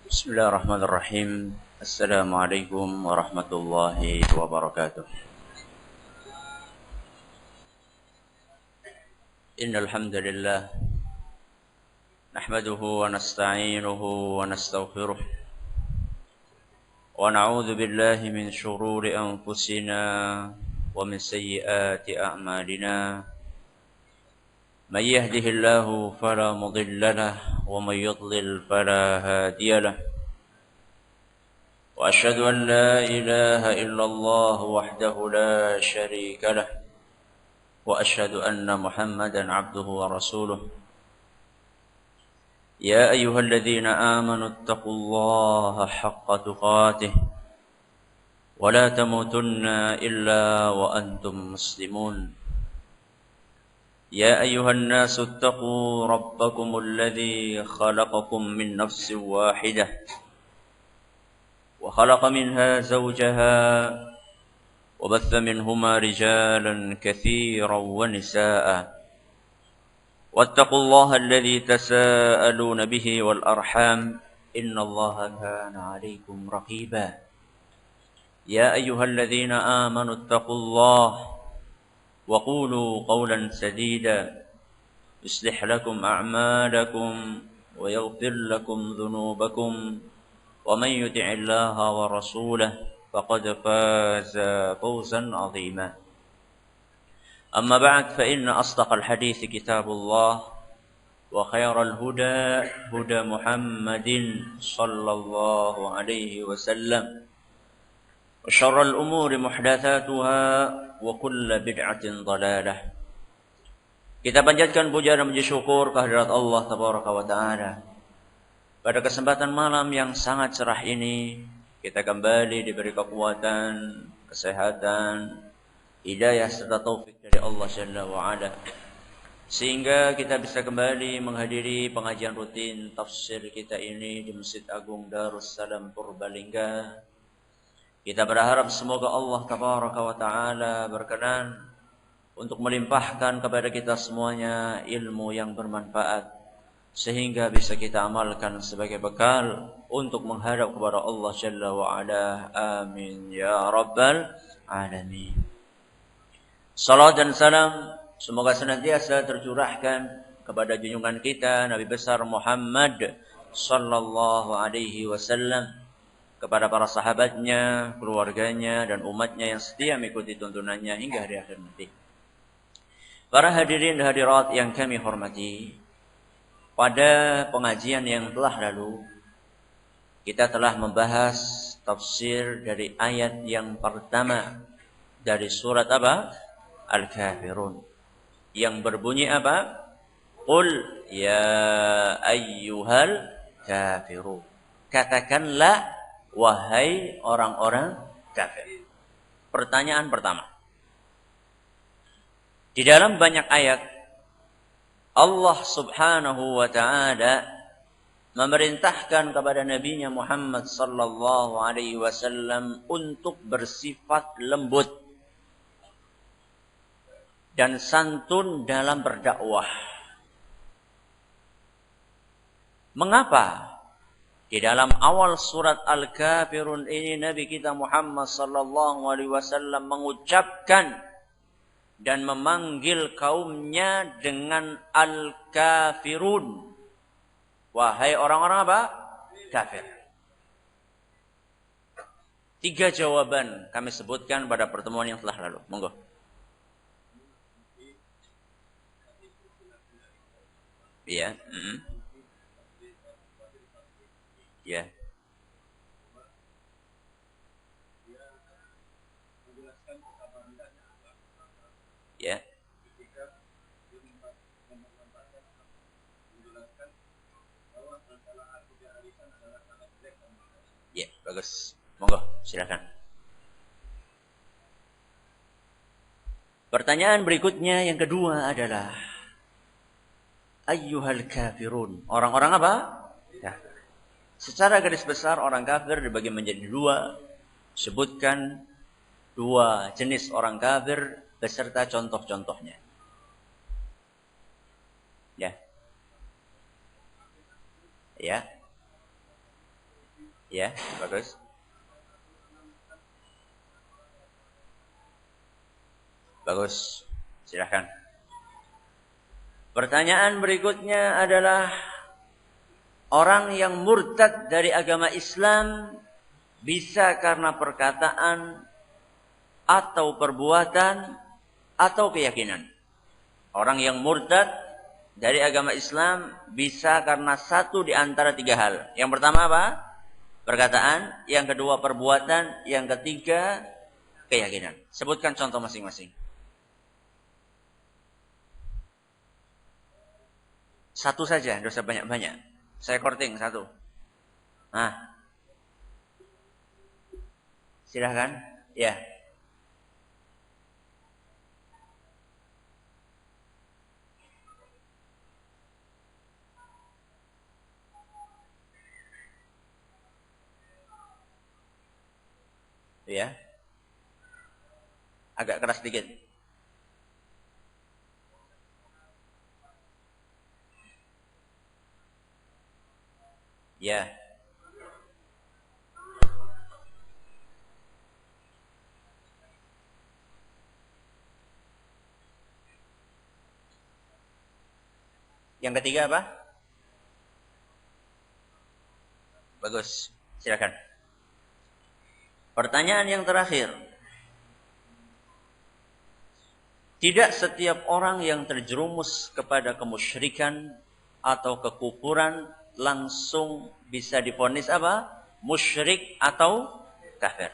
Bismillahirrahmanirrahim. Assalamualaikum warahmatullahi wabarakatuh. Innal hamdalillah nahmaduhu wa nasta'inuhu wa nastaghfiruh wa na'udzu billahi min shururi anfusina wa min sayyiati a'malina. May yahdihillahu fala mudilla lahu wa may yudlil fala hadiya lahu. وأشهد أن لا إله إلا الله وحده لا شريك له وأشهد أن محمدا عبده ورسوله يا أيها الذين آمنوا اتقوا الله حق تقاته ولا تموتن إلا وأنتم مسلمون يا أيها الناس اتقوا ربكم الذي خلقكم من نفس واحدة وخلق منها زوجها وبث منهما رجالا كثيرا ونساء واتقوا الله الذي تساءلون به والأرحام إن الله كان عليكم رقيبا يا أيها الذين آمنوا اتقوا الله وقولوا قولا سديدا يصلح لكم أعمالكم ويغفر لكم ذنوبكم ومن يطع الله ورسوله فقد فاز فوزا عظيما أما بعد فإن أصدق الحديث كتاب الله وخير الهدى هدى محمد صلى الله عليه وسلم وشر الأمور محدثاتها وكل بدعة ضلالة. Kita panjatkan puja dan puji syukur kehadirat Allah Tabaraka wa Ta'ala. Pada kesempatan malam yang sangat cerah ini, kita kembali diberi kekuatan, kesehatan, hidayah serta taufik dari Allah Jalla wa'ala. Sehingga kita bisa kembali menghadiri pengajian rutin tafsir kita ini di Masjid Agung Darussalam Purbalingga. Kita berharap semoga Allah Tabaraka wa Ta'ala berkenan untuk melimpahkan kepada kita semuanya ilmu yang bermanfaat, sehingga bisa kita amalkan sebagai bekal untuk menghadap kepada Allah Jalla wa'ala. Amin ya Rabbal Alamin. Salat dan salam semoga senantiasa tercurahkan kepada junjungan kita Nabi besar Muhammad sallallahu alaihi wasallam, kepada para sahabatnya, keluarganya dan umatnya yang setia mengikuti tuntunannya hingga hari akhir nanti. Para hadirin dan hadirat yang kami hormati, pada pengajian yang telah lalu, kita telah membahas tafsir dari ayat yang pertama dari surat apa? Al-Kafirun. Yang berbunyi apa? Qul ya ayyuhal kafirun. Katakanlah wahai orang-orang kafir. Pertanyaan pertama. Di dalam banyak ayat Allah Subhanahu wa Ta'ala memerintahkan kepada Nabi-Nya Muhammad sallallahu alaihi wasallam untuk bersifat lembut dan santun dalam berdakwah. Mengapa di dalam awal surat Al-Kafirun ini Nabi kita Muhammad sallallahu alaihi wasallam mengucapkan dan memanggil kaumnya dengan al-kafirun. Wahai orang-orang apa? Kafir. 3 jawaban kami sebutkan pada pertemuan yang telah lalu. Monggo. Iya. Ya. Ya. Ya, bagus. Monggo, silakan. Pertanyaan berikutnya yang kedua adalah ayyuhal kafirun. Orang-orang apa? Kafir. Secara garis besar orang kafir dibagi menjadi 2. Sebutkan 2 jenis orang kafir beserta contoh-contohnya. Ya. Ya. Ya, bagus. Bagus. Silahkan. Pertanyaan berikutnya adalah orang yang murtad dari agama Islam bisa karena perkataan atau perbuatan atau keyakinan. Orang yang murtad dari agama Islam bisa karena satu di antara tiga hal. Yang pertama apa? Perkataan. Yang kedua perbuatan. Yang ketiga keyakinan. Sebutkan contoh masing-masing. Satu saja, tidak usah banyak-banyak. Saya korting satu. Nah, silahkan. Ya. Ya. Agak keras sedikit. Ya. Yang ketiga apa? Bagus. Silakan. Pertanyaan yang terakhir. Tidak setiap orang yang terjerumus kepada kemusyrikan atau kekufuran langsung bisa divonis apa? Musyrik atau kafir.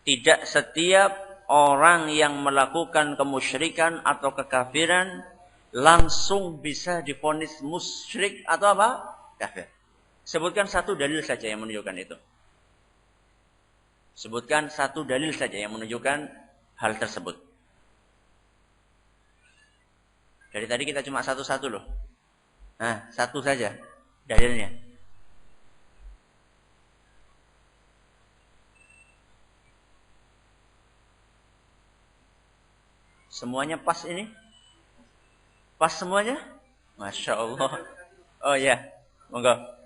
Tidak setiap orang yang melakukan kemusyrikan atau kekafiran langsung bisa divonis musyrik atau apa? Kafir. Sebutkan satu dalil saja yang menunjukkan itu. Sebutkan satu dalil saja yang menunjukkan hal tersebut. Dari tadi kita cuma satu-satu loh. Nah, satu saja dalilnya. Semuanya pas ini? Pas semuanya? Masya Allah. Oh ya, monggo.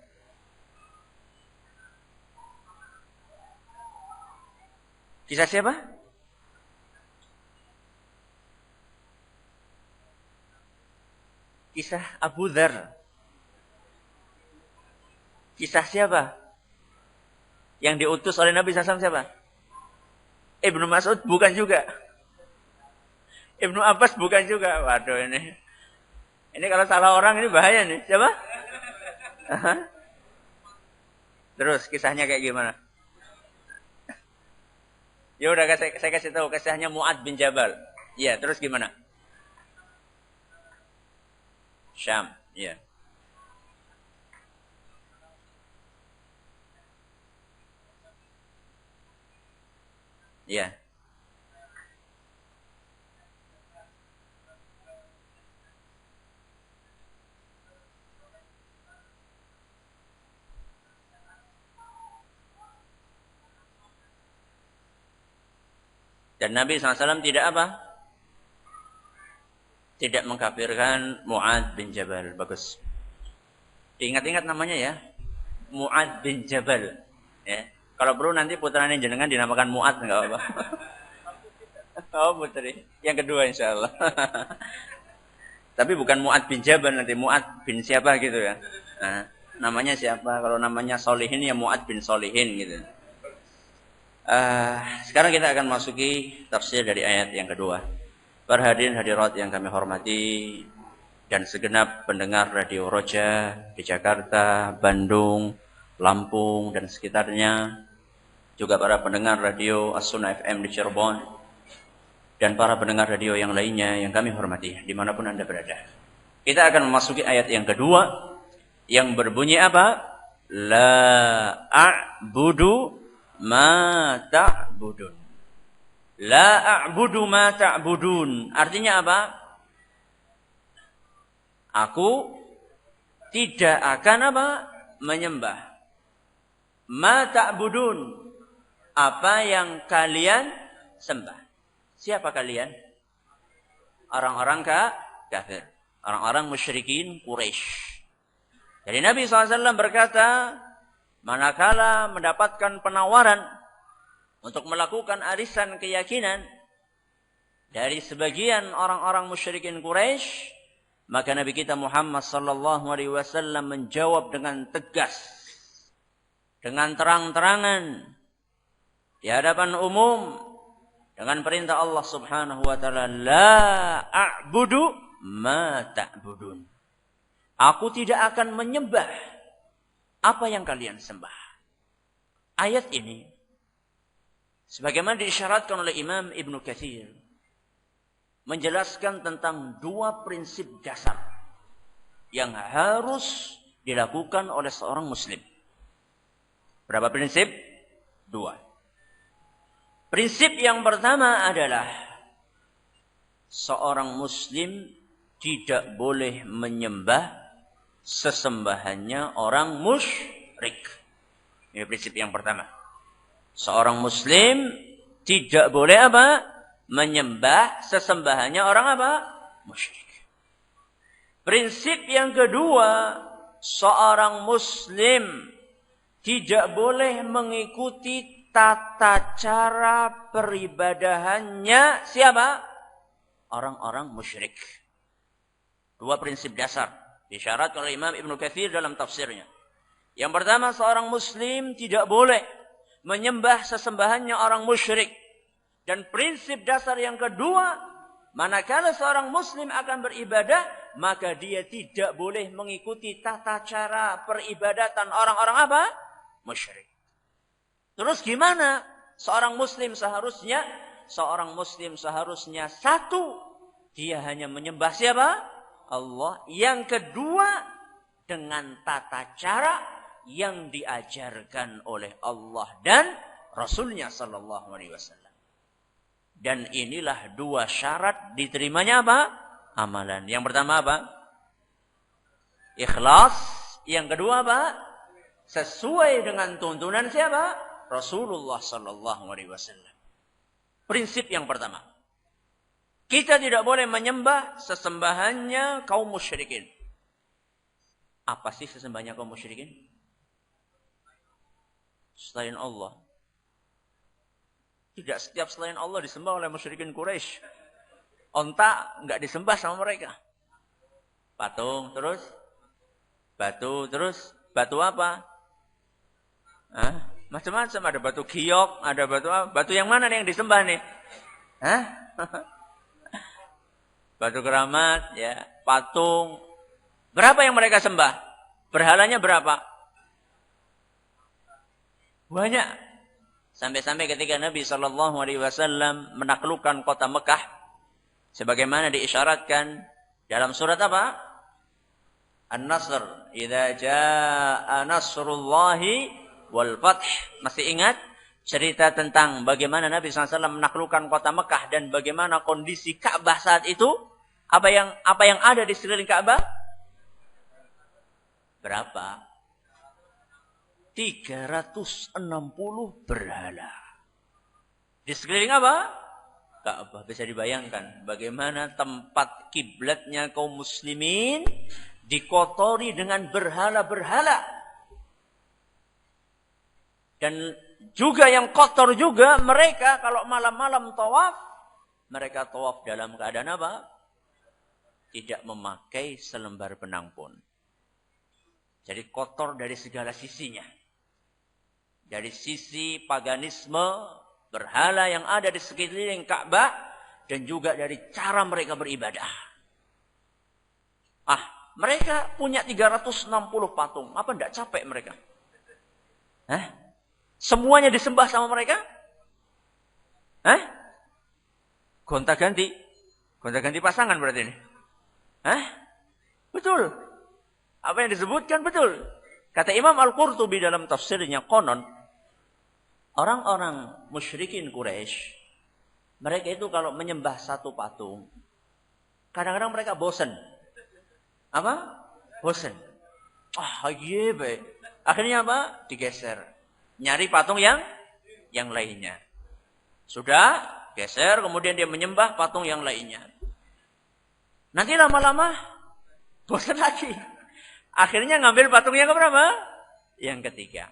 Kisah siapa? Kisah Abu Dzar. Kisah siapa? Yang diutus oleh Nabi SAW siapa? Ibnu Mas'ud bukan juga. Ibnu Abbas bukan juga. Waduh ini. Ini kalau salah orang ini bahaya nih. Siapa? Terus kisahnya kayak gimana? Ya udah saya kasih tahu kisahnya Mu'ad bin Jabal. Iya, terus gimana? Syam, iya. Iya. Dan Nabi SAW tidak apa? Tidak mengkafirkan Mu'ad bin Jabal. Bagus. Diingat-ingat namanya ya. Mu'ad bin Jabal. Ya. Kalau perlu nanti putranya jenengan dinamakan Mu'ad. Enggak apa-apa. Oh putri. Yang kedua insya Allah. Tapi bukan Mu'ad bin Jabal. Nanti Mu'ad bin siapa gitu ya. Nah, namanya siapa? Kalau namanya Solihin ya Mu'ad bin Solihin gitu. Sekarang kita akan masuki tafsir dari ayat yang kedua. Para hadirin hadirat yang kami hormati dan segenap pendengar Radio Roja di Jakarta, Bandung, Lampung dan sekitarnya, juga para pendengar Radio As-Sunnah FM di Cirebon dan para pendengar radio yang lainnya yang kami hormati dimanapun Anda berada. Kita akan memasuki ayat yang kedua yang berbunyi apa? La a'budu ma ta'budun. La a'budu ma ta'budun. Artinya apa? Aku tidak akan apa? Menyembah. Ma ta'budun. Apa yang kalian sembah. Siapa kalian? Orang-orang kafir. Orang-orang musyrikin Quraisy. Jadi Nabi SAW berkata, manakala mendapatkan penawaran untuk melakukan arisan keyakinan dari sebagian orang-orang musyrikin Quraisy, maka Nabi kita Muhammad sallallahu alaihi wasallam menjawab dengan tegas, dengan terang-terangan di hadapan umum dengan perintah Allah Subhanahu wa taala, la a'budu ma ta'budun. Aku tidak akan menyembah apa yang kalian sembah. Ayat ini sebagaimana diisyaratkan oleh Imam Ibnu Katsir menjelaskan tentang dua prinsip dasar yang harus dilakukan oleh seorang muslim. Berapa prinsip? Dua. Prinsip yang pertama adalah seorang muslim tidak boleh menyembah sesembahannya orang musyrik. Ini prinsip yang pertama. Seorang muslim tidak boleh apa? Menyembah sesembahannya orang apa? Musyrik. Prinsip yang kedua, seorang muslim tidak boleh mengikuti tata cara peribadahannya siapa? Orang-orang musyrik. Dua prinsip dasar disyarat oleh Imam Ibnu Katsir dalam tafsirnya. Yang pertama, seorang muslim tidak boleh menyembah sesembahannya orang musyrik. Dan prinsip dasar yang kedua, manakala seorang muslim akan beribadah, maka dia tidak boleh mengikuti tata cara peribadatan orang-orang apa? Musyrik. Terus gimana seorang muslim seharusnya? Seorang muslim seharusnya satu, dia hanya menyembah siapa? Allah. Yang kedua, dengan tata cara yang diajarkan oleh Allah dan Rasulnya sallallahu alaihi wasallam. Dan inilah dua syarat diterimanya apa? Amalan. Yang pertama apa? Ikhlas. Yang kedua apa? Sesuai dengan tuntunan siapa? Rasulullah sallallahu alaihi wasallam. Prinsip yang pertama. Kita tidak boleh menyembah sesembahannya kaum musyrikin. Apa sih sesembahannya kaum musyrikin? Selain Allah. Tidak setiap selain Allah disembah oleh musyrikin Quraisy. Onta enggak disembah sama mereka. Patung terus batu terus batu apa? Hah? Macam-macam, ada batu giok, ada batu apa? Batu yang mana nih yang disembah nih? Hah? Batu keramat, ya, patung. Berapa yang mereka sembah? Berhalanya berapa? Banyak. Sampai-sampai ketika Nabi sallallahu alaihi wasallam menaklukkan kota Mekah sebagaimana diisyaratkan dalam surat apa? An-Nasr, idza jaa nasrullahi wal fath. Masih ingat cerita tentang bagaimana Nabi SAW menaklukkan kota Mekah dan bagaimana kondisi Ka'bah saat itu? Apa yang ada di sekeliling Ka'bah? Berapa? 360 berhala. Di sekeliling apa? Ka'bah. Bisa dibayangkan bagaimana tempat kiblatnya kaum muslimin dikotori dengan berhala-berhala. Dan juga yang kotor juga mereka kalau malam-malam tawaf, mereka tawaf dalam keadaan apa? Tidak memakai selembar benang pun. Jadi kotor dari segala sisinya. Dari sisi paganisme, berhala yang ada di sekeliling Ka'bah, dan juga dari cara mereka beribadah. Mereka punya 360 patung. Apa enggak capek mereka? Semuanya disembah sama mereka? Gonta-ganti. Gonta-ganti pasangan berarti ini. Betul. Apa yang disebutkan betul. Kata Imam Al-Qurtubi dalam tafsirnya, konon orang-orang musyrikin Quraisy, mereka itu kalau menyembah satu patung, kadang-kadang mereka bosan. Apa? Bosan. Akhirnya apa? Digeser. Nyari patung yang lainnya. Sudah, geser, kemudian dia menyembah patung yang lainnya. Nanti lama-lama bosan lagi. Akhirnya ngambil patung yang keberapa? Yang ketiga.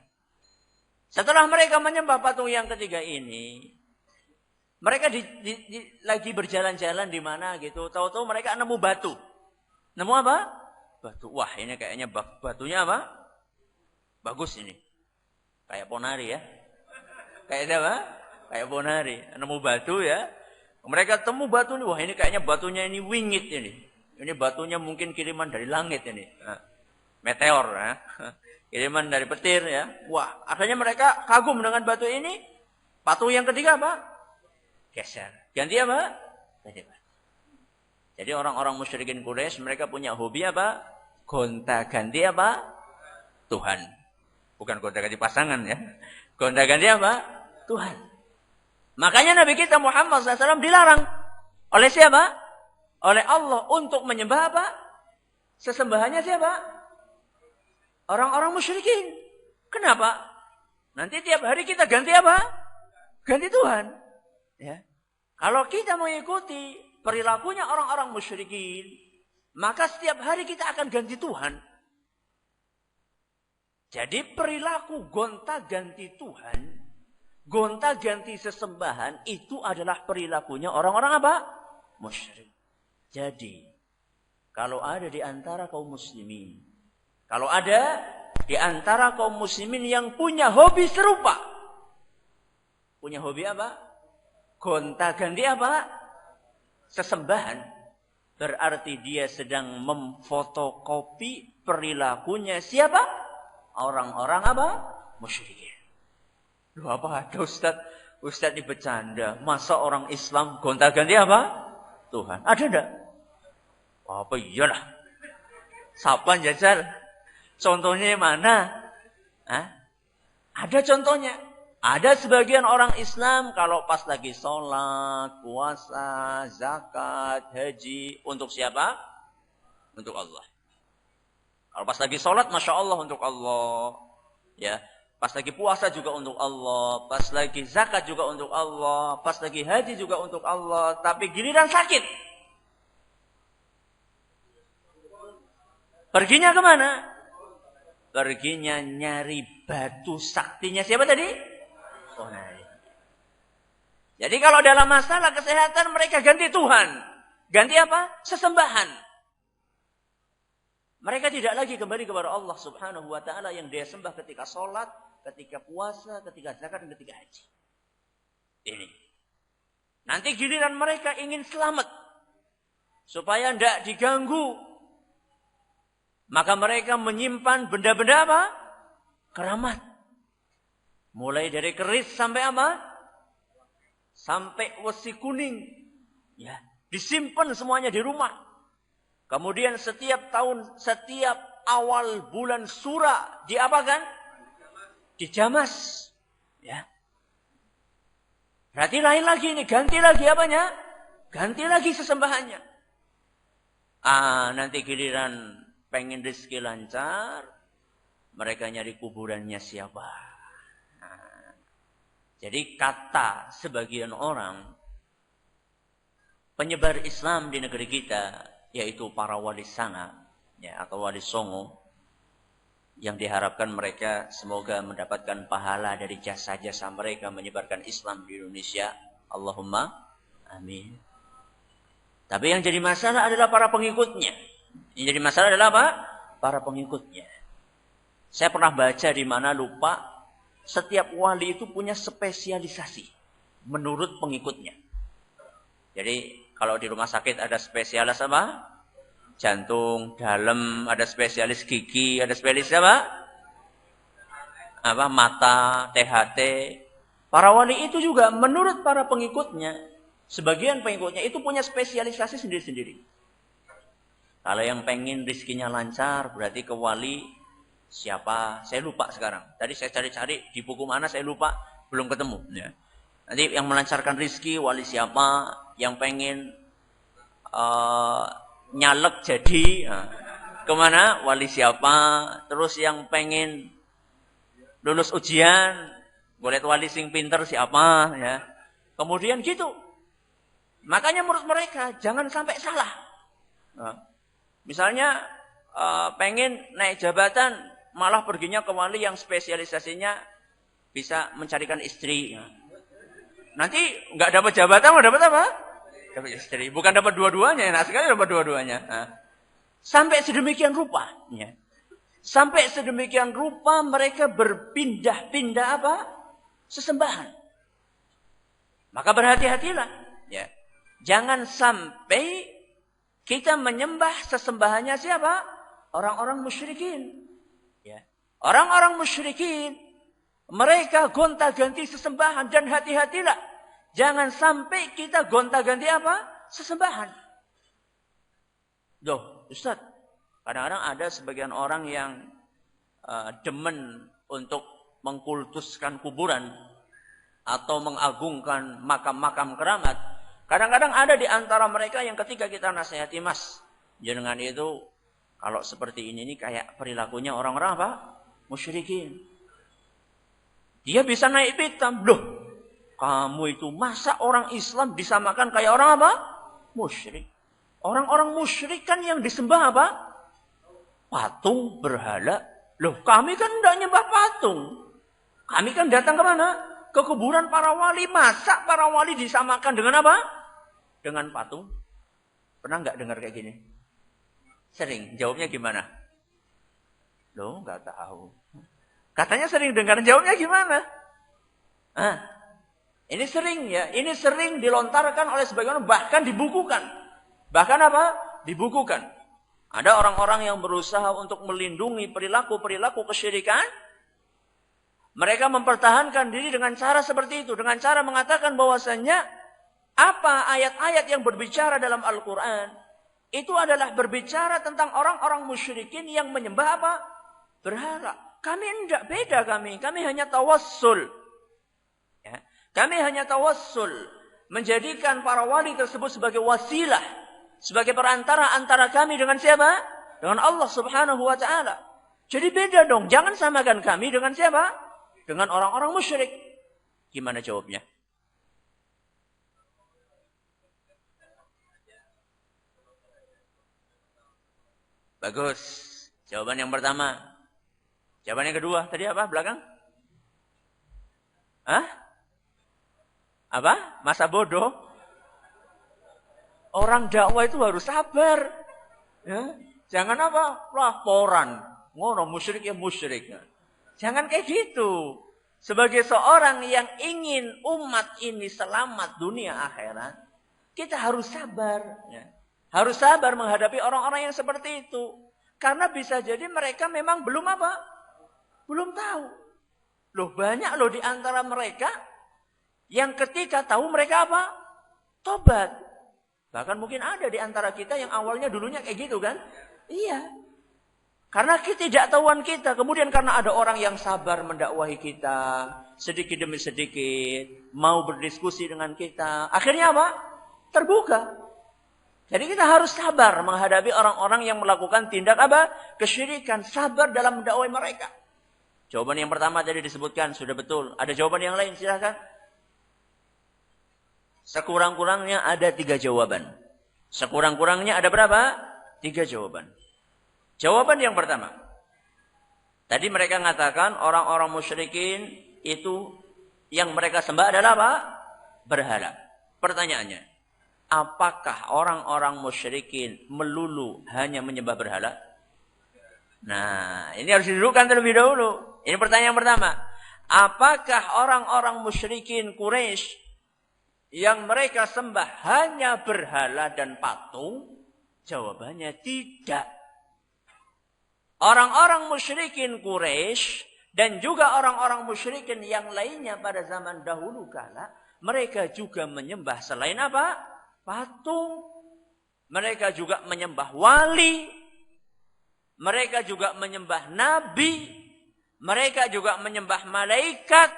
Setelah mereka menyembah patung yang ketiga ini, mereka lagi berjalan-jalan di mana gitu. Tahu-tahu mereka nemu batu. Nemu apa? Batu. Wah, ini kayaknya batunya apa? Bagus ini. Kayak ponari ya. Kayak apa? Kayak ponari. Nemu batu ya. Mereka temu batu ini. Wah, ini kayaknya batunya ini wingit ini. Ini batunya mungkin kiriman dari langit ini. Meteor ya. Kiriman dari petir ya. Wah, akhirnya mereka kagum dengan batu ini. Patung yang ketiga apa? Geser. Ganti apa? Ganti batu. Jadi orang-orang musyrikin Quraisy mereka punya hobi apa? Gonta-ganti apa? Tuhan. Bukan gonta-ganti pasangan ya. Gonta-ganti apa? Tuhan. Makanya Nabi kita Muhammad SAW dilarang. Oleh siapa? Oleh Allah untuk menyembah apa? Sesembahannya siapa? Orang-orang musyrikin. Kenapa? Nanti tiap hari kita ganti apa? Ganti Tuhan. Ya. Kalau kita mengikuti perilakunya orang-orang musyrikin, maka setiap hari kita akan ganti Tuhan. Jadi perilaku gonta-ganti Tuhan, gonta-ganti sesembahan, itu adalah perilakunya orang-orang apa? Musyrik. Jadi, kalau ada di antara kaum muslimin, kalau ada di antara kaum muslimin yang punya hobi serupa, punya hobi apa? Gonta-ganti apa? Sesembahan. Berarti dia sedang memfotokopi perilakunya siapa? Orang-orang apa? Musyrikin. Loh, apa ada Ustaz? Ustaz ini bercanda. Masa orang Islam gonta-ganti apa? Tuhan. Ada enggak? Apa iyalah. Siapa jajal? Contohnya mana? Hah? Ada contohnya. Ada sebagian orang Islam kalau pas lagi sholat, puasa, zakat, haji. Untuk siapa? Untuk Allah. Kalau pas lagi sholat, Masya Allah untuk Allah. Ya, pas lagi puasa juga untuk Allah. Pas lagi zakat juga untuk Allah. Pas lagi haji juga untuk Allah. Tapi giliran sakit. Perginya kemana? Perginya nyari batu saktinya siapa tadi? Jadi kalau dalam masalah kesehatan mereka ganti Tuhan. Ganti apa? Sesembahan. Mereka tidak lagi kembali kepada Allah Subhanahu wa ta'ala yang dia sembah ketika sholat, ketika puasa, ketika zakat, dan ketika haji. Ini. Nanti giliran mereka ingin selamat. Supaya tidak diganggu. Maka mereka menyimpan benda-benda apa? Keramat. Mulai dari keris sampai apa? Sampai wesi kuning. Ya, disimpan semuanya di rumah. Kemudian setiap tahun, setiap awal bulan Sura diapakan? Dijamas. Ya. Berarti lain lagi ini, ganti lagi apanya? Ganti lagi sesembahannya. Nanti giliran pengen rezeki lancar, mereka nyari kuburannya siapa? Jadi kata sebagian orang penyebar Islam di negeri kita, yaitu para wali sanga ya, atau wali songo, yang diharapkan mereka semoga mendapatkan pahala dari jasa-jasa mereka menyebarkan Islam di Indonesia. Allahumma amin. Tapi yang jadi masalah adalah para pengikutnya. Yang jadi masalah adalah apa? Para pengikutnya. Saya pernah baca di mana lupa. Setiap wali itu punya spesialisasi menurut pengikutnya. Jadi kalau di rumah sakit ada spesialis apa? Jantung, dalam, ada spesialis gigi, ada spesialis apa? Mata, THT. Para wali itu juga menurut para pengikutnya, sebagian pengikutnya itu punya spesialisasi sendiri-sendiri. Kalau yang pengen rezekinya lancar berarti ke wali siapa? Saya lupa sekarang. Tadi saya cari-cari di buku mana saya lupa, belum ketemu. Ya. Nanti yang melancarkan rezeki wali siapa? Yang pengen nyalek jadi kemana? Wali siapa? Terus yang pengen lulus ujian, boleh wali sing pinter siapa? Ya. Kemudian gitu. Makanya menurut mereka jangan sampai salah. Misalnya pengen naik jabatan, malah perginya ke wali yang spesialisasinya bisa mencarikan istri. Nanti nggak dapat jabatan, mau dapat apa? Dapat istri. Bukan dapat dua-duanya, enak sekali dapat dua-duanya. Nah, sampai sedemikian rupa. Ya. Sampai sedemikian rupa mereka berpindah-pindah apa? Sesembahan. Maka berhati-hatilah. Ya. Jangan sampai kita menyembah sesembahannya siapa? Orang-orang musyrikin. Ya. Orang-orang musyrikin, mereka gonta-ganti sesembahan, dan hati-hatilah. Jangan sampai kita gonta-ganti apa? Sesembahan. Loh, Ustaz, kadang-kadang ada sebagian orang yang demen untuk mengkultuskan kuburan atau mengagungkan makam-makam keramat. Kadang-kadang ada di antara mereka yang ketika kita nasihati, Mas, jenengan itu kalau seperti ini kayak perilakunya orang-orang apa? Musyrikin. Dia bisa naik pitam. Loh, kamu itu masa orang Islam disamakan kayak orang apa? Musyrik. Orang-orang musyrik kan yang disembah apa? Patung, berhala. Loh, kami kan tidak nyembah patung. Kami kan datang ke mana? Ke kuburan para wali. Masa para wali disamakan dengan apa? Dengan patung. Pernah nggak dengar kayak gini? Sering. Jawabnya gimana? Loh, nggak tahu. Katanya sering dengar. Jawabnya gimana? Ini sering ya. Ini sering dilontarkan oleh sebagian orang. Bahkan dibukukan. Bahkan apa? Dibukukan. Ada orang-orang yang berusaha untuk melindungi perilaku-perilaku kesyirikan. Mereka mempertahankan diri dengan cara seperti itu. Dengan cara mengatakan bahwasanya apa ayat-ayat yang berbicara dalam Al-Quran. Itu adalah berbicara tentang orang-orang musyrikin yang menyembah apa? Berhala. Kami tidak beda kami. Kami hanya tawassul. Ya. Kami hanya tawassul. Menjadikan para wali tersebut sebagai wasilah. Sebagai perantara antara kami dengan siapa? Dengan Allah subhanahu wa ta'ala. Jadi beda dong. Jangan samakan kami dengan siapa? Dengan orang-orang musyrik. Gimana jawabnya? Bagus. Jawaban yang pertama. Jawaban yang kedua. Tadi apa? Belakang? Apa? Masa bodoh? Orang dakwah itu harus sabar. Ya? Jangan apa? Laporan. Ngono musyrik ya musyrik. Jangan kayak gitu. Sebagai seorang yang ingin umat ini selamat dunia akhirat, kita harus sabar. Ya. Harus sabar menghadapi orang-orang yang seperti itu. Karena bisa jadi mereka memang belum apa? Belum tahu. Loh banyak loh di antara mereka yang ketika tahu mereka apa? Tobat. Bahkan mungkin ada di antara kita yang awalnya dulunya kayak gitu kan? Iya. Karena ketidaktahuan kita. Kemudian karena ada orang yang sabar mendakwahi kita. Sedikit demi sedikit. Mau berdiskusi dengan kita. Akhirnya apa? Terbuka. Jadi kita harus sabar menghadapi orang-orang yang melakukan tindak apa? Kesyirikan. Sabar dalam mendakwahi mereka. Jawaban yang pertama tadi disebutkan. Sudah betul. Ada jawaban yang lain? Silahkan. Sekurang-kurangnya ada 3 jawaban. Sekurang-kurangnya ada berapa? 3 jawaban. Jawaban yang pertama. Tadi mereka mengatakan orang-orang musyrikin itu yang mereka sembah adalah apa? Berhala. Pertanyaannya, apakah orang-orang musyrikin melulu hanya menyembah berhala? Nah, ini harus didudukkan terlebih dahulu. Ini pertanyaan pertama. Apakah orang-orang musyrikin Quraisy yang mereka sembah hanya berhala dan patung? Jawabannya tidak. Orang-orang musyrikin Quraisy dan juga orang-orang musyrikin yang lainnya pada zaman dahulu kala, mereka juga menyembah selain apa? Patung. Mereka juga menyembah wali. Mereka juga menyembah nabi. Mereka juga menyembah malaikat.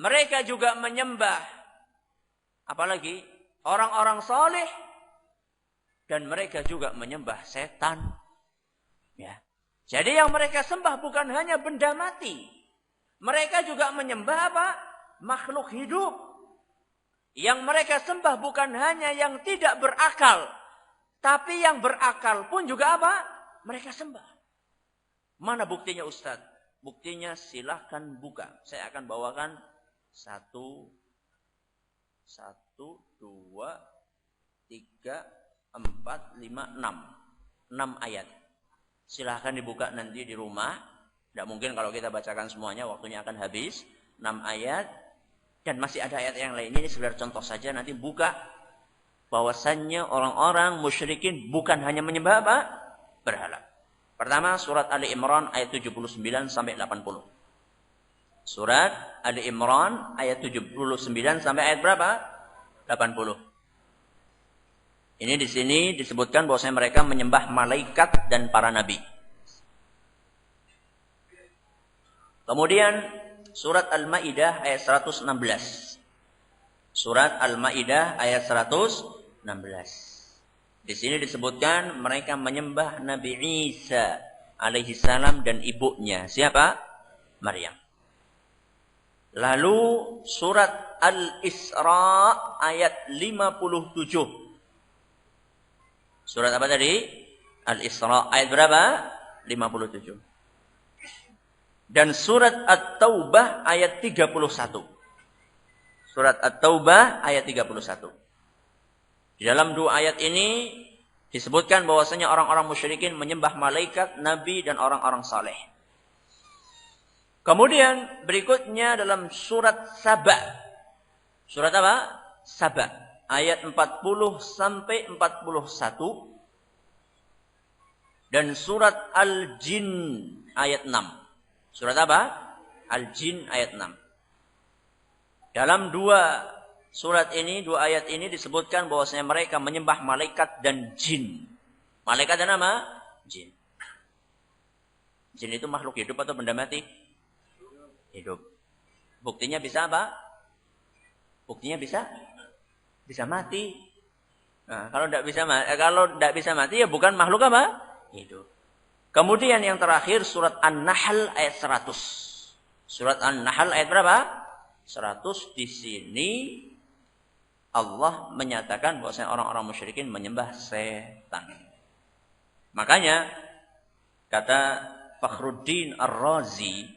Mereka juga menyembah apalagi orang-orang saleh. Dan mereka juga menyembah setan. Ya. Jadi yang mereka sembah bukan hanya benda mati. Mereka juga menyembah apa? Makhluk hidup. Yang mereka sembah bukan hanya yang tidak berakal. Tapi yang berakal pun juga apa? Mereka sembah. Mana buktinya Ustaz? Buktinya silahkan buka. Saya akan bawakan 1, 2, 3, 4, 5, 6. 6 ayat. Silahkan dibuka nanti di rumah. Tidak mungkin kalau kita bacakan semuanya, waktunya akan habis. 6 ayat. Dan masih ada ayat yang lain. Ini sekedar contoh saja. Nanti buka. Bahwasannya orang-orang musyrikin bukan hanya menyembah apa? Berhala. Pertama, surat Ali Imran ayat 79 sampai 80. Surat Ali Imran ayat 79 sampai ayat berapa? 80. Ini di sini disebutkan bahwasanya mereka menyembah malaikat dan para nabi. Kemudian surat Al-Maidah ayat 116. Surat Al-Maidah ayat 116. Di sini disebutkan mereka menyembah Nabi Isa alaihi salam dan ibunya. Siapa? Maryam. Lalu surat Al-Isra ayat 57. Surat apa tadi? Al-Isra ayat berapa? 57. Dan surat At-Taubah ayat 31. Surat At-Taubah ayat 31. Di dalam 2 ayat ini disebutkan bahwasanya orang-orang musyrikin menyembah malaikat, nabi dan orang-orang saleh. Kemudian berikutnya dalam surat Saba. Surat apa? Saba. Ayat 40 sampai 41. Dan surat Al-Jin ayat 6. Surat apa? Al-Jin ayat 6. Dalam 2 surat ini, 2 ayat ini disebutkan bahwasanya mereka menyembah malaikat dan jin. Malaikat dan apa? Jin. Jin itu makhluk hidup atau benda mati? Hidup. Buktinya bisa apa? Buktinya bisa mati. Nah, kalau tidak bisa mati ya bukan makhluk apa? Hidup. Kemudian yang terakhir surat An-Nahl ayat 100. Surat An-Nahl ayat berapa? 100. Di sini Allah menyatakan bahwasanya orang-orang musyrikin menyembah setan. Makanya kata Fakhruddin Ar-Razi,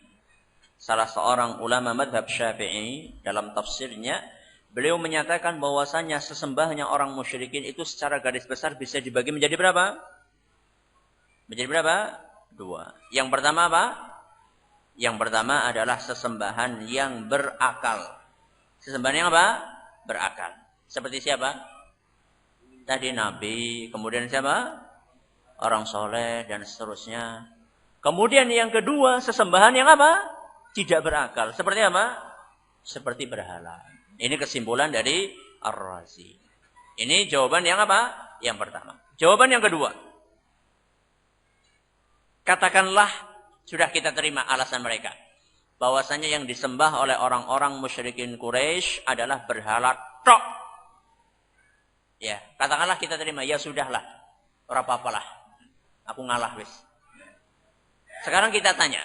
salah seorang ulama madhab Syafi'i, dalam tafsirnya beliau menyatakan bahwasanya sesembahnya orang musyrikin itu secara garis besar bisa dibagi menjadi berapa? Menjadi berapa? 2. Yang pertama apa? Yang pertama adalah sesembahan yang berakal. Sesembahan yang apa? Berakal. Seperti siapa? Tadi Nabi, kemudian siapa? Orang soleh dan seterusnya. Kemudian yang kedua, sesembahan yang apa? Tidak berakal. Seperti apa? Seperti berhala. Ini kesimpulan dari Ar-Razi. Ini jawaban yang apa? Yang pertama. Jawaban yang kedua. Katakanlah sudah kita terima alasan mereka. Bahwasanya yang disembah oleh orang-orang musyrikin Quraisy adalah berhala tok. Ya, katakanlah kita terima, ya sudahlah. Ora apa-apalah. Aku ngalah wis. Sekarang kita tanya.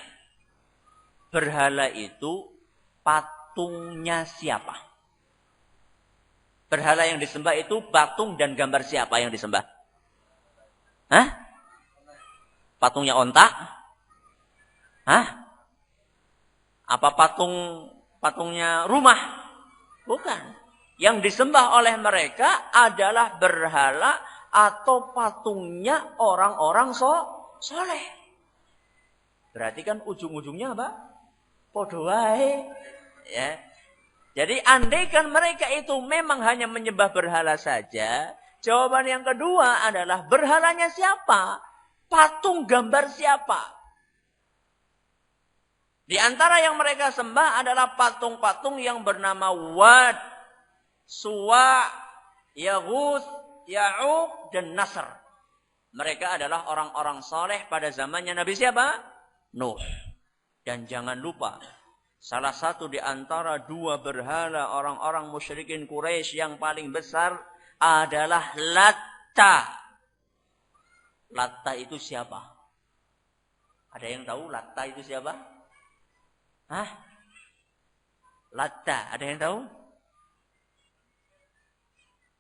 Berhala itu patungnya siapa? Berhala yang disembah itu patung dan gambar siapa yang disembah? Hah? Patungnya onta? Hah? Apa patungnya rumah? Bukan. Yang disembah oleh mereka adalah berhala atau patungnya orang-orang soleh. Berarti kan ujung-ujungnya apa? Podo wae. Ya. Jadi andaikan mereka itu memang hanya menyembah berhala saja, jawaban yang kedua adalah berhalanya siapa? Patung gambar siapa? Di antara yang mereka sembah adalah patung-patung yang bernama Wad, Suwa, Yaghus, Ya'uq, dan Nasr. Mereka adalah orang-orang soleh pada zamannya Nabi siapa? Nuh. Dan jangan lupa, salah satu di antara 2 berhala orang-orang musyrikin Quraisy yang paling besar adalah Latta. Latta itu siapa? Ada yang tahu Latta itu siapa? Hah? Latta, ada yang tahu?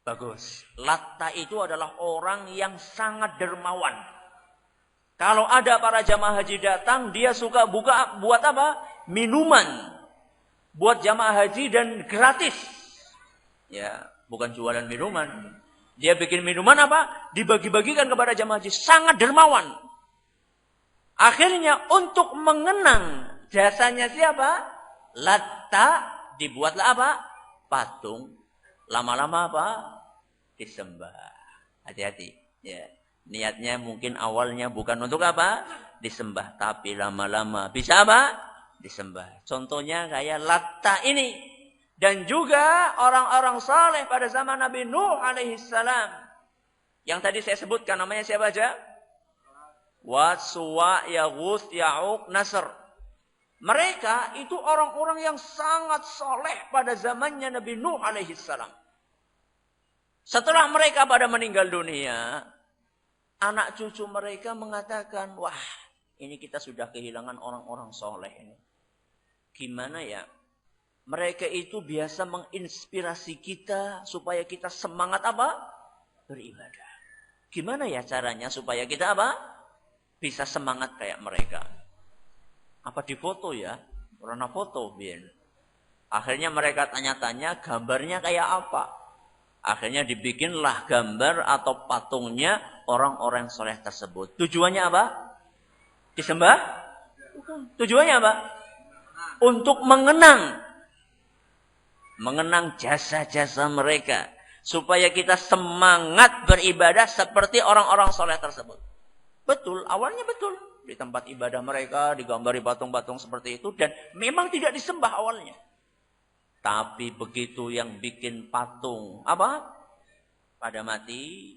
Bagus. Latta itu adalah orang yang sangat dermawan. Kalau ada para jamaah haji datang, dia suka buat apa? Minuman. Buat jamaah haji dan gratis. Ya, bukan jualan minuman. Dia bikin minuman apa? Dibagi-bagikan kepada jamaah haji. Sangat dermawan. Akhirnya untuk mengenang jasanya siapa? Latta, dibuatlah apa? Patung. Lama-lama apa? Disembah. Hati-hati. Ya. Niatnya mungkin awalnya bukan untuk apa? Disembah. Tapi lama-lama bisa apa? Disembah. Contohnya kayak Latta ini. Dan juga orang-orang saleh pada zaman Nabi Nuh alaihissalam. Yang tadi saya sebutkan namanya siapa aja? Wad, Suwa, Yaghus, Ya'uq, Nasr. Mereka itu orang-orang yang sangat soleh pada zamannya Nabi Nuh alaihissalam. Setelah mereka pada meninggal dunia, anak cucu mereka mengatakan, wah ini kita sudah kehilangan orang-orang soleh ini. Gimana ya? Mereka itu biasa menginspirasi kita supaya kita semangat apa? Beribadah. Gimana ya caranya supaya kita apa? Bisa semangat kayak mereka. Apa difoto ya? Karena foto, Bian. Akhirnya mereka tanya-tanya gambarnya kayak apa. Akhirnya dibikinlah gambar atau patungnya orang-orang soleh tersebut. Tujuannya apa? Disembah? Tujuannya apa? Untuk mengenang jasa-jasa mereka. Supaya kita semangat beribadah seperti orang-orang soleh tersebut. Betul, awalnya betul. Di tempat ibadah mereka digambari patung-patung seperti itu. Dan memang tidak disembah awalnya. Tapi begitu yang bikin patung, apa? Pada mati,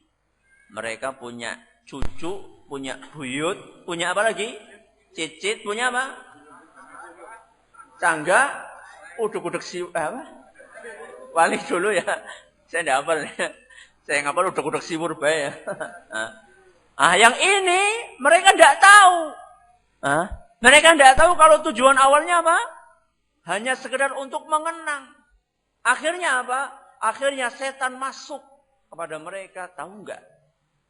mereka punya cucu, punya buyut, punya apa lagi? Cicit, punya apa? Cangga, uduk-uduk apa? Wali dulu ya. Saya tidak hafal ya. Saya ngapal uduk-uduk siwur bae ya. Yang ini mereka tidak tahu. Mereka tidak tahu kalau tujuan awalnya apa? Hanya sekedar untuk mengenang. Akhirnya apa? Akhirnya setan masuk kepada mereka. Tahu enggak?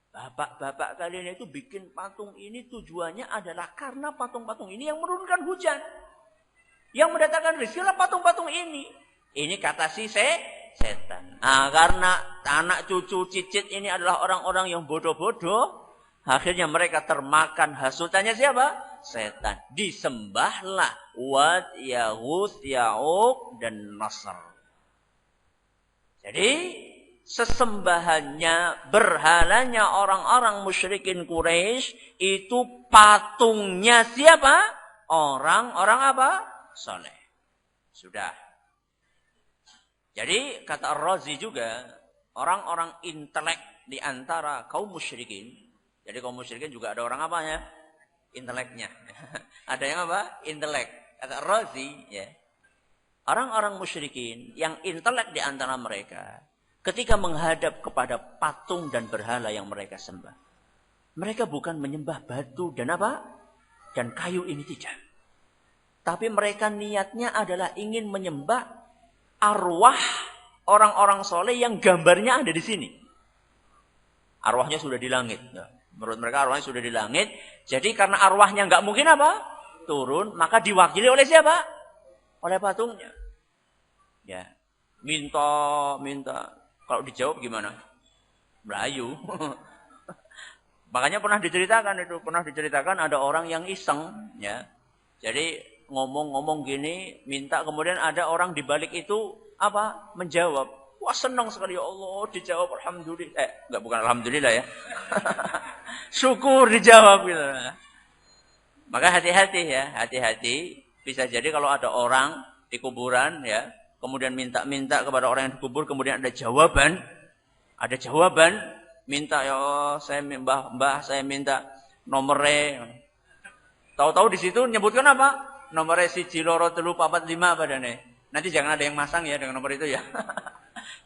Bapak-bapak kalian itu bikin patung ini tujuannya adalah karena patung-patung ini yang menurunkan hujan. Yang mendatangkan rezeki adalah patung-patung ini. Ini kata si setan. Karena anak cucu cicit ini adalah orang-orang yang bodoh-bodoh. Akhirnya mereka termakan hasutannya siapa? Setan. Disembahlah Wad, Yaghus, Ya'uq, dan Nasr. Jadi sesembahannya, berhalanya orang-orang musyrikin Quraisy itu patungnya siapa? Orang-orang apa? Saleh. Sudah. Jadi kata Ar-Razi juga, orang-orang intelek di antara kaum musyrikin. Jadi kaum musyrikin juga ada orang apanya? Inteleknya. Ada yang apa? Intelek. Kata Razi, ya. Orang-orang musyrikin yang intelek di antara mereka, ketika menghadap kepada patung dan berhala yang mereka sembah, mereka bukan menyembah batu dan apa? Dan kayu ini tidak. Tapi mereka niatnya adalah ingin menyembah arwah orang-orang soleh yang gambarnya ada di sini. Arwahnya sudah di langit. Menurut mereka arwahnya sudah di langit. Jadi karena arwahnya nggak mungkin apa? Turun. Maka diwakili oleh siapa? Oleh patungnya. Ya. Minta. Kalau dijawab gimana? Melayu. Makanya pernah diceritakan ada orang yang iseng. Ya. Jadi ngomong-ngomong gini. Minta kemudian ada orang di balik itu apa? Menjawab. Wah senang sekali ya Allah dijawab alhamdulillah. Bukan alhamdulillah ya. Syukur dijawab gitu. Maka hati-hati ya, hati-hati. Bisa jadi kalau ada orang di kuburan ya, kemudian minta-minta kepada orang yang dikubur, kemudian ada jawaban, minta ya Allah, saya mbah saya minta nomornya. Tahu-tahu di situ nyebutkan apa? Nomornya 1 2 3 4 5 padane. Nanti jangan ada yang masang ya dengan nomor itu ya.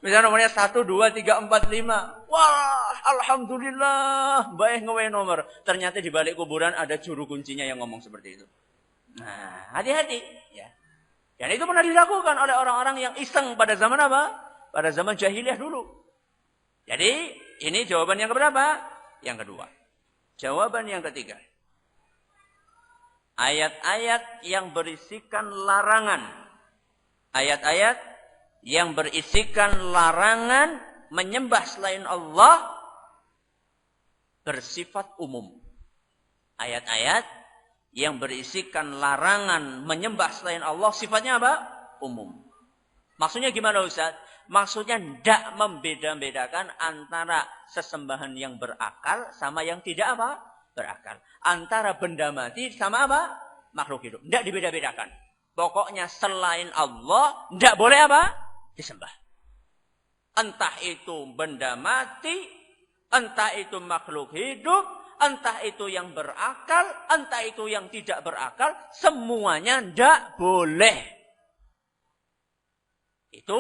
Misalnya nomornya 1, 2, 3, 4, 5. Wah, alhamdulillah. Baik ngewe nomor. Ternyata di balik kuburan ada juru kuncinya yang ngomong seperti itu. Nah, hati-hati. Ya. Dan itu pernah dilakukan oleh orang-orang yang iseng pada zaman apa? Pada zaman jahiliyah dulu. Jadi, ini jawaban yang keberapa? Yang kedua. Jawaban yang ketiga. ayat-ayat yang berisikan larangan. Ayat-ayat yang berisikan larangan menyembah selain Allah bersifat umum. Ayat-ayat yang berisikan larangan menyembah selain Allah sifatnya apa? Umum. Maksudnya gimana Ustaz? Maksudnya tidak membeda-bedakan antara sesembahan yang berakal sama yang tidak apa? Berakal. Antara benda mati sama apa? Makhluk hidup. Tidak dibeda-bedakan. Pokoknya selain Allah tidak boleh apa? Disembah. Entah itu benda mati, entah itu makhluk hidup, entah itu yang berakal, entah itu yang tidak berakal, semuanya tidak boleh. Itu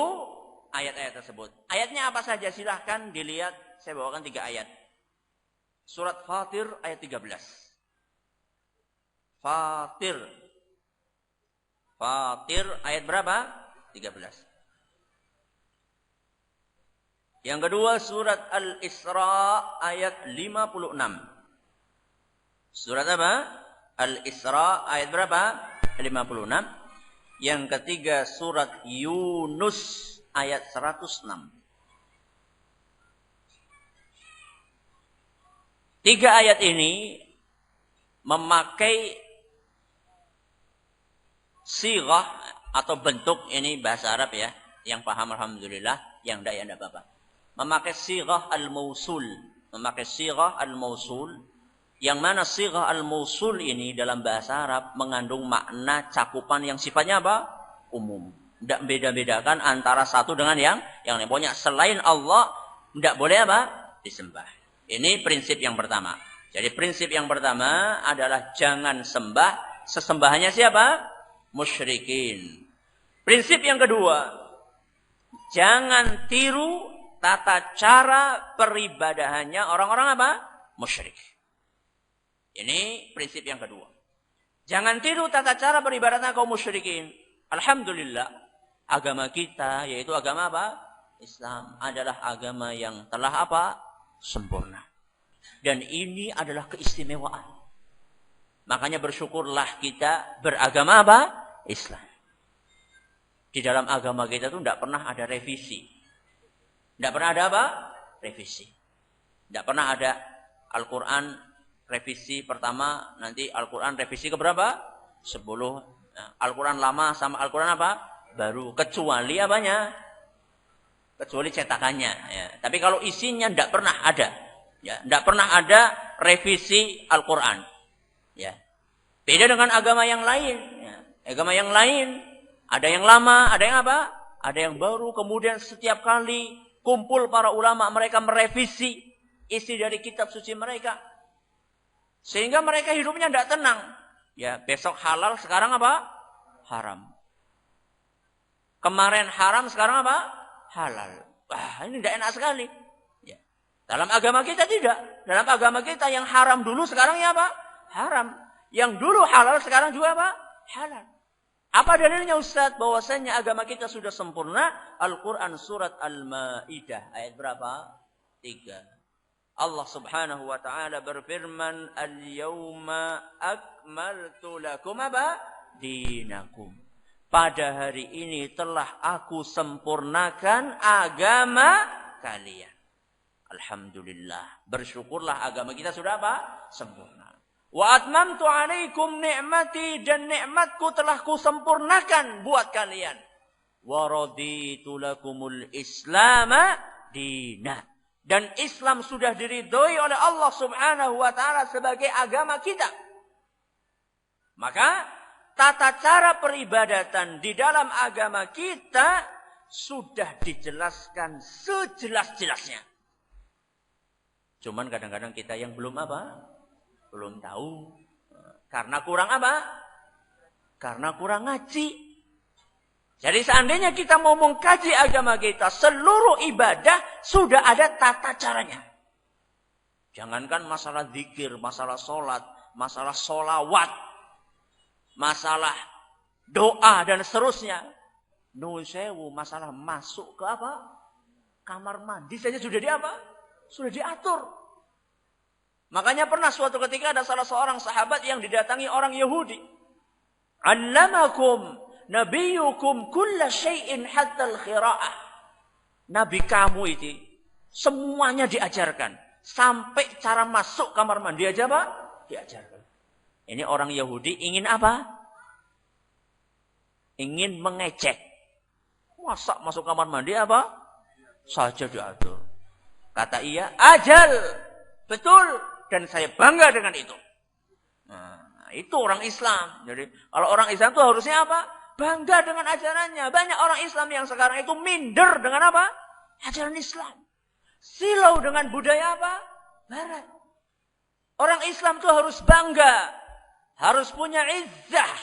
ayat-ayat tersebut. Ayatnya apa saja? Silahkan dilihat. Saya bawakan 3 ayat. Surat Fatir ayat 13. Fatir ayat berapa? 13. Yang kedua surat Al-Isra ayat 56. Surat apa? Al-Isra ayat berapa? 56. Yang ketiga surat Yunus ayat 106. 3 ayat ini memakai sighah atau bentuk, ini bahasa Arab ya, yang paham alhamdulillah, yang tidak ya tidak apa-apa. Memakai sighah al-mausul, memakai sighah al-mausul, yang mana sighah al-mausul ini dalam bahasa Arab mengandung makna cakupan yang sifatnya apa? Umum. Tidak beda-bedakan antara satu dengan yang lain. Pokoknya selain Allah tidak boleh apa? Disembah. Ini prinsip yang pertama. Jadi prinsip yang pertama adalah jangan sembah sesembahannya siapa? Musyrikin. Prinsip yang kedua, jangan tiru tata cara peribadahannya orang-orang apa? Musyrik. Ini prinsip yang kedua. Jangan tiru tata cara peribadatan kaum musyrikin. Alhamdulillah, agama kita yaitu agama apa? Islam adalah agama yang telah apa? Sempurna. Dan ini adalah keistimewaan. Makanya bersyukurlah kita beragama apa? Islam. Di dalam agama kita itu tidak pernah ada revisi. Tidak pernah ada apa? Revisi. Tidak pernah ada Al-Quran revisi pertama, nanti Al-Quran revisi keberapa? 10. Nah, Al-Quran lama sama Al-Quran apa? Baru. Kecuali apanya? Kecuali cetakannya. Ya. Tapi kalau isinya tidak pernah ada. Ya, tidak pernah ada revisi Al-Quran. Ya. Beda dengan agama yang lain. Ya. Agama yang lain ada yang lama, ada yang apa? Ada yang baru. Kemudian setiap kali kumpul para ulama, mereka merevisi isi dari kitab suci mereka. Sehingga mereka hidupnya tidak tenang. Ya, besok halal, sekarang apa? Haram. Kemarin haram, sekarang apa? Halal. Wah, ini tidak enak sekali. Ya. Dalam agama kita tidak. Dalam agama kita yang haram dulu, sekarang ya apa? Haram. Yang dulu halal, sekarang juga apa? Halal. Apa dalilnya Ustaz? Bahwasanya agama kita sudah sempurna. Al-Quran surat Al-Ma'idah. Ayat berapa? 3. Allah subhanahu wa ta'ala berfirman. Al-yawma akmaltu lakum apa? Dinakum. Pada hari ini telah aku sempurnakan agama kalian. Alhamdulillah. Bersyukurlah agama kita sudah apa? Sempurna. Wa atmamtu alaikum ni'mati, dan nikmatku telah kusempurnakan buat kalian. Wa raditu lakumul islama dina. Dan Islam sudah diridhoi oleh Allah subhanahu wa ta'ala sebagai agama kita. Maka tata cara peribadatan di dalam agama kita sudah dijelaskan sejelas-jelasnya. Cuman kadang-kadang kita yang belum apa? Belum tahu. Karena kurang apa? Karena kurang ngaji. Jadi seandainya kita mau mengkaji agama kita, seluruh ibadah sudah ada tata caranya. Jangankan masalah zikir, masalah sholat, masalah sholawat, masalah doa dan seterusnya. Nuhun sewu, masalah masuk ke apa? Kamar mandi saja sudah di apa? Sudah diatur. Makanya pernah suatu ketika ada salah seorang sahabat yang didatangi orang Yahudi. Allamakum nabiyukum kulla syai'in hatta al-khira'ah. Nabi kamu itu semuanya diajarkan. Sampai cara masuk kamar mandi aja Pak, diajarkan. Ini orang Yahudi ingin apa? Ingin mengecek. Masa masuk kamar mandi apa? Saja diatur. Kata ia, ajal. Betul. Dan saya bangga dengan itu. Nah, itu orang Islam. Jadi kalau orang Islam itu harusnya apa? Bangga dengan ajarannya. Banyak orang Islam yang sekarang itu minder dengan apa? Ajaran Islam. Silau dengan budaya apa? Barat. Orang Islam itu harus bangga. Harus punya izzah.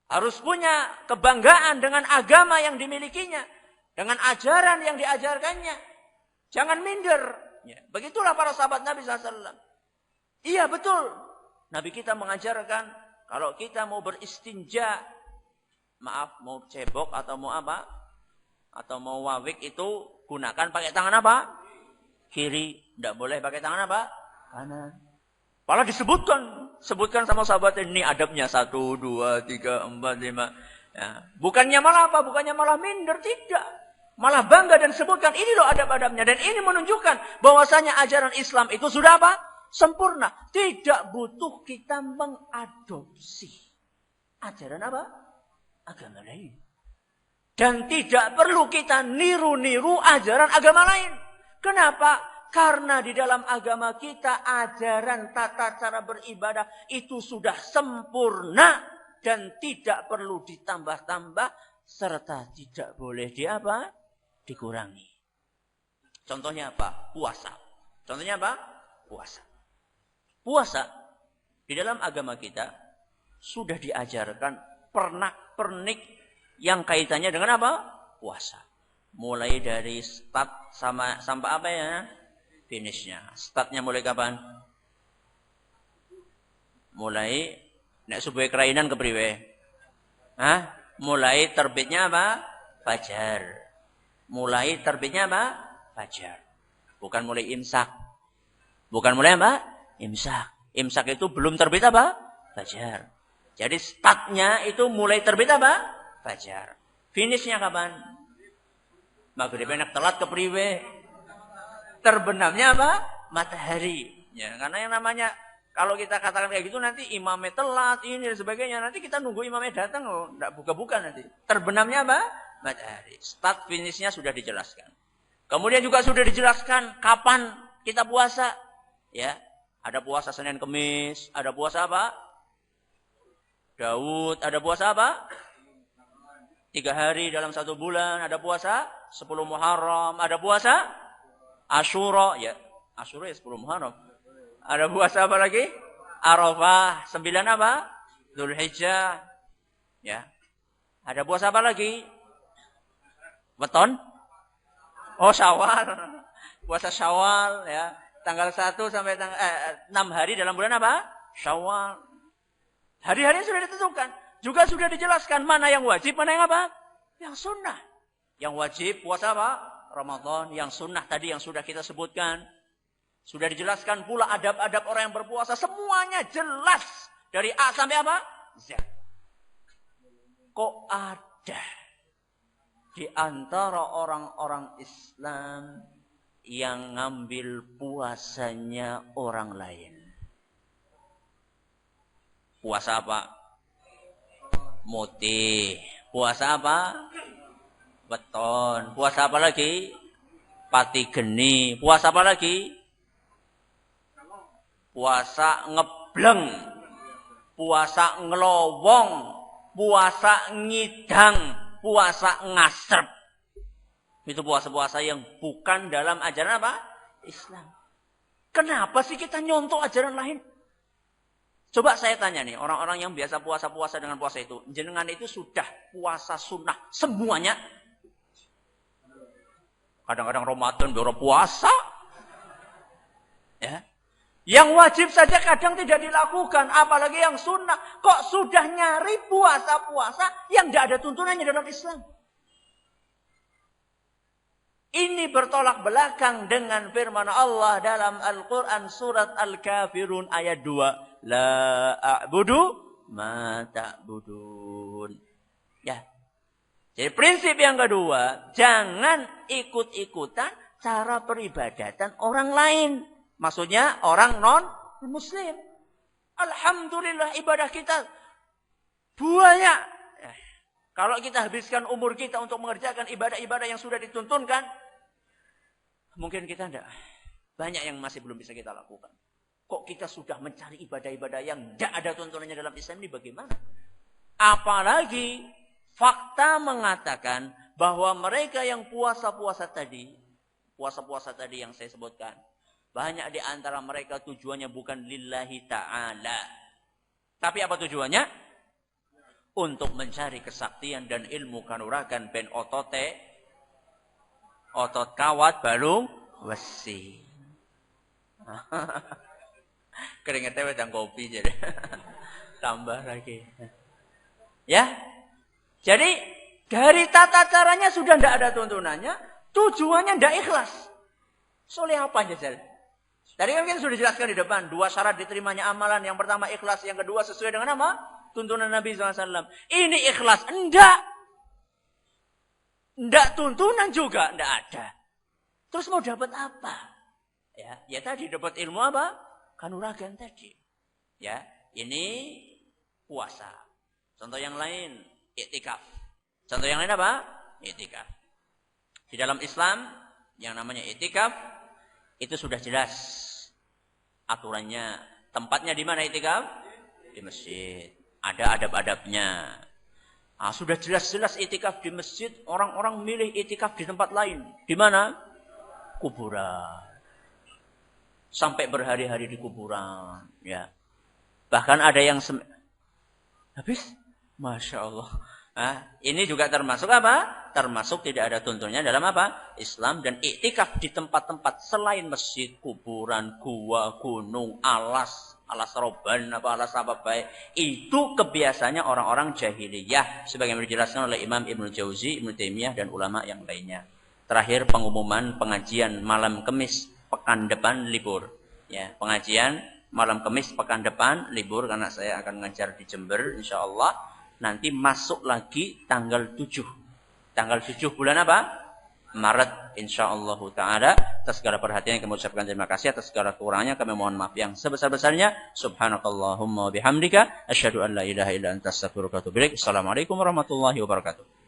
Harus punya kebanggaan dengan agama yang dimilikinya. Dengan ajaran yang diajarkannya. Jangan minder. Begitulah para sahabat Nabi SAW. Iya betul. Nabi kita mengajarkan. Kalau kita mau beristinja. Maaf, mau cebok atau mau apa? Atau mau wawik itu gunakan pakai tangan apa? Kiri. Tidak boleh pakai tangan apa? Kanan. Malah sebutkan sama sahabat ini adabnya 1, 2, 3, 4, 5. Ya. Bukannya malah apa? Bukannya malah minder, tidak. Malah bangga dan sebutkan ini loh adab-adabnya. Dan ini menunjukkan bahwasanya ajaran Islam itu sudah apa? Sempurna. Tidak butuh kita mengadopsi ajaran apa? Agama lain. Dan tidak perlu kita niru-niru ajaran agama lain. Kenapa? Karena di dalam agama kita ajaran tata cara beribadah itu sudah sempurna dan tidak perlu ditambah-tambah serta tidak boleh dikurangi. Contohnya apa? Puasa. Contohnya apa? Puasa. Puasa di dalam agama kita sudah diajarkan pernak-pernik yang kaitannya dengan apa? Puasa. Mulai dari start sampai apa ya? Finishnya. Startnya mulai kapan? Mulai nek subuh kerainan kepriwe? Hah? Mulai terbitnya apa? Fajar. Mulai terbitnya apa? Fajar. Bukan mulai imsak. Bukan mulai apa? Imsak. Imsak itu belum terbit apa? Fajar. Jadi startnya itu mulai terbit apa? Fajar. Finishnya kapan? Maghrib enak telat kepriwe? Terbenamnya apa? Matahari. Ya, karena yang namanya kalau kita katakan kayak gitu nanti imamnya telat ini dan sebagainya. Nanti kita nunggu imamnya datang loh, enggak buka-buka nanti. Terbenamnya apa? Matahari. Start finishnya sudah dijelaskan. Kemudian juga sudah dijelaskan kapan kita puasa. Ya, ada puasa Senin Kemis, ada puasa apa? Daud, ada puasa apa? 3 hari dalam 1 bulan, ada puasa 10 Muharram, ada puasa Asyura, ya. Asyura ya 10 Muharram. Ada puasa apa lagi? Arafah, 9 apa? Dzulhijjah. Ya. Ada puasa apa lagi? Weton? Oh, Syawal. Puasa Syawal, ya. Tanggal 1 sampai 6 hari dalam bulan apa? Syawal. Hari-hari sudah ditentukan. Juga sudah dijelaskan mana yang wajib, mana yang apa? Yang sunnah. Yang wajib puasa apa? Ramadan. Yang sunnah tadi yang sudah kita sebutkan. Sudah dijelaskan pula adab-adab orang yang berpuasa. Semuanya jelas. Dari A sampai apa? Z. Kok ada di antara orang-orang Islam yang ngambil puasanya orang lain? Puasa apa? Mutih. Puasa apa? Weton. Puasa apa lagi? Pati geni. Puasa apa lagi? Puasa ngebleng. Puasa ngelowong. Puasa ngidang. Puasa ngasrep. Itu puasa-puasa yang bukan dalam ajaran apa? Islam. Kenapa sih kita nyontoh ajaran lain? Coba saya tanya nih, orang-orang yang biasa puasa-puasa dengan puasa itu. Jenengan itu sudah puasa sunnah semuanya? Kadang-kadang Ramadan baru puasa. Ya. Yang wajib saja kadang tidak dilakukan. Apalagi yang sunnah. Kok sudah nyari puasa-puasa yang tidak ada tuntunannya dalam Islam? Ini bertolak belakang dengan firman Allah dalam Al-Quran surat Al-Kafirun ayat 2. La a'budu ma ta'budun. Ya. Jadi prinsip yang kedua, jangan ikut-ikutan cara peribadatan orang lain. Maksudnya orang non-muslim. Alhamdulillah ibadah kita banyak. Kalau kita habiskan umur kita untuk mengerjakan ibadah-ibadah yang sudah dituntunkan, mungkin kita enggak. Banyak yang masih belum bisa kita lakukan. Kok kita sudah mencari ibadah-ibadah yang enggak ada tuntunannya dalam Islam ini bagaimana? Apalagi fakta mengatakan bahwa mereka yang puasa-puasa tadi yang saya sebutkan, banyak di antara mereka tujuannya bukan lillahi ta'ala. Tapi apa tujuannya? Untuk mencari kesaktian dan ilmu kanuragan ben otot kawat balung wesi. Keringetnya wedang kopi jadi tambah lagi. Ya. Jadi dari tata caranya sudah tidak ada tuntunannya, tujuannya tidak ikhlas. Soleh apa aja? Tadi kan kita sudah jelaskan di depan, 2 syarat diterimanya amalan. Yang pertama ikhlas, yang kedua sesuai dengan apa? Tuntunan Nabi SAW. Ini ikhlas. Enggak tuntunan juga. Enggak ada. Terus mau dapat apa? Ya tadi dapat ilmu apa? Kanuragan tadi. Ya, ini puasa. Contoh yang lain, iktikaf. Contoh yang lain apa? Iktikaf. Di dalam Islam, yang namanya iktikaf, itu sudah jelas aturannya. Tempatnya di mana iktikaf? Di masjid. Ada adab-adabnya. Sudah jelas-jelas itikaf di masjid, orang-orang milih itikaf di tempat lain. Di mana? Kuburan. Sampai berhari-hari di kuburan. Ya. Bahkan ada yang habis, masya Allah. Ini juga termasuk apa? Termasuk tidak ada tuntunnya dalam apa? Islam. Dan iktikaf di tempat-tempat selain masjid, kuburan, gua, gunung, alas roban, alas apa baik. Itu kebiasaannya orang-orang jahiliyah. Sebagaimana dijelaskan oleh Imam Ibnu Jauzi, Ibnu Taimiyah, dan ulama yang lainnya. Terakhir pengumuman pengajian malam Kamis pekan depan libur. Ya, pengajian malam Kamis pekan depan libur karena saya akan mengajar di Jember insyaallah. Nanti masuk lagi tanggal 7. Tanggal 7 bulan apa? Maret insyaallah taala. Atas segala perhatian kami ucapkan terima kasih, atas segala kekurangannya kami mohon maaf yang sebesar-besarnya. Subhanakallahumma bihamdika asyhadu an la ilaha illa anta astaghfiruka wa atubu ilaik. Assalamualaikum warahmatullahi wabarakatuh.